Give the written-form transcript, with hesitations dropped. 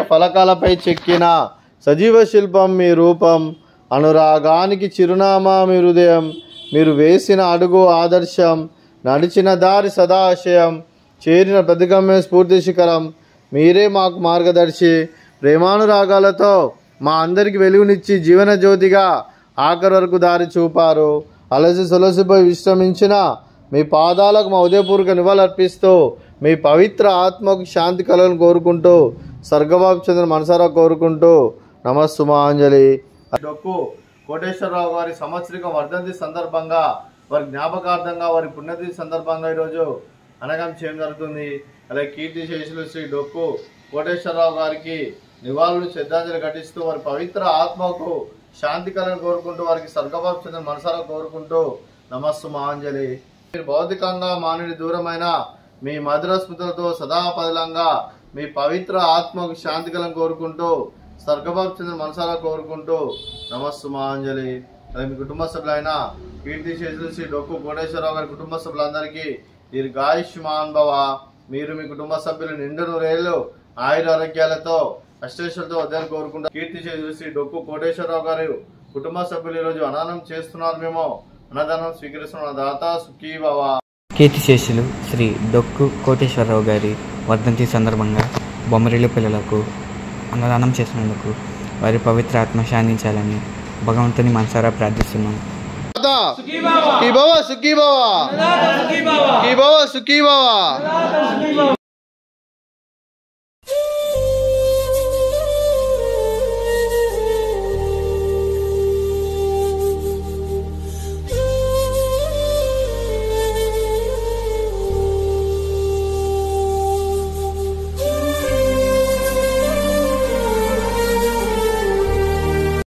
ఫలకాలపై చెక్కిన సజీవ శిల్పం మీ రూపం, అనురాగానికి చిరునామా మీ హృదయం. మీరు వేసిన అడుగు ఆదర్శం, నడిచిన దారి సదాశయం, చేరిన ప్రతిగమ్యం స్ఫూర్తి శిఖరం. మీరే మాకు మార్గదర్శి, ప్రేమానురాగాలతో మా అందరికి వెలుగునిచ్చి జీవన జ్యోతిగా ఆఖరి వరకు దారి చూపారు. అలసి సొలసిపోయి విశ్రమించిన మీ పాదాలకు మా ఉదయపూర్వక నివాళులర్పిస్తూ మీ పవిత్ర ఆత్మకు శాంతి కలను కోరుకుంటూ స్వర్గబాబు చంద్ర మనసారా కోరుకుంటూ నమస్సుమాంజలి. డొక్కు కోటేశ్వరరావు గారి సంవత్సరిక వర్ధంతి సందర్భంగా, వారి జ్ఞాపకార్థంగా, వారి పుణ్యతిథి సందర్భంగా ఈరోజు అనగం చేయడం జరుగుతుంది. అలాగే కీర్తి శేషులు శ్రీ డొక్కు కోటేశ్వరరావు గారికి నివాళులు శ్రద్ధాంజలి ఘటిస్తూ వారి పవిత్ర ఆత్మకు శాంతి కలను కోరుకుంటూ వారికి స్వర్గబాబు చంద్ర మనసారా కోరుకుంటూ నమస్సుమాంజలి. మీరు భౌతికంగా మానవుని దూరమైన మీ మధుర స్మృతులతో సదాపదిలంగా మీ పవిత్ర ఆత్మకు శాంతి కలను కోరుకుంటూ స్వర్గబాబు చంద్ర మనసారా కోరుకుంటూ నమస్సుమాంజలి. అలాగే మీ కుటుంబ సభ్యులైన కీర్తి శేషులు శ్రీ డొక్కు కోటేశ్వరరావు గారి కుటుంబ సభ్యులందరికీ దీర్ఘాయుష్మాన్ భవ. మీరు మీ కుటుంబ సభ్యులు నిండు నూరేళ్లు ఆయుర ఆరోగ్యాలతో అష్టేశ్వరులతో వద్దని కోరుకుంటారు. కీర్తి శేషులు శ్రీ డొక్కు కోటేశ్వరరావు గారు కుటుంబ సభ్యులు ఈరోజు అన్నదానం చేస్తున్నారు. మేము అన్నదానం స్వీకరిస్తున్న దాత సుఖీ భవ. కీర్తి శేషులు శ్రీ డొక్కు కోటేశ్వరరావు గారి వర్ధంతి సందర్భంగా బొమ్మరిల్లు పిల్లలకు అన్నదానం చేసినందుకు వారి పవిత్ర ఆత్మ శాంతించాలని భగవంతుని మనసారా ప్రార్థిస్తున్నాం. సుఖీ భవ, సుఖీ భవ, సుఖీ భవ, సుఖీ భవ.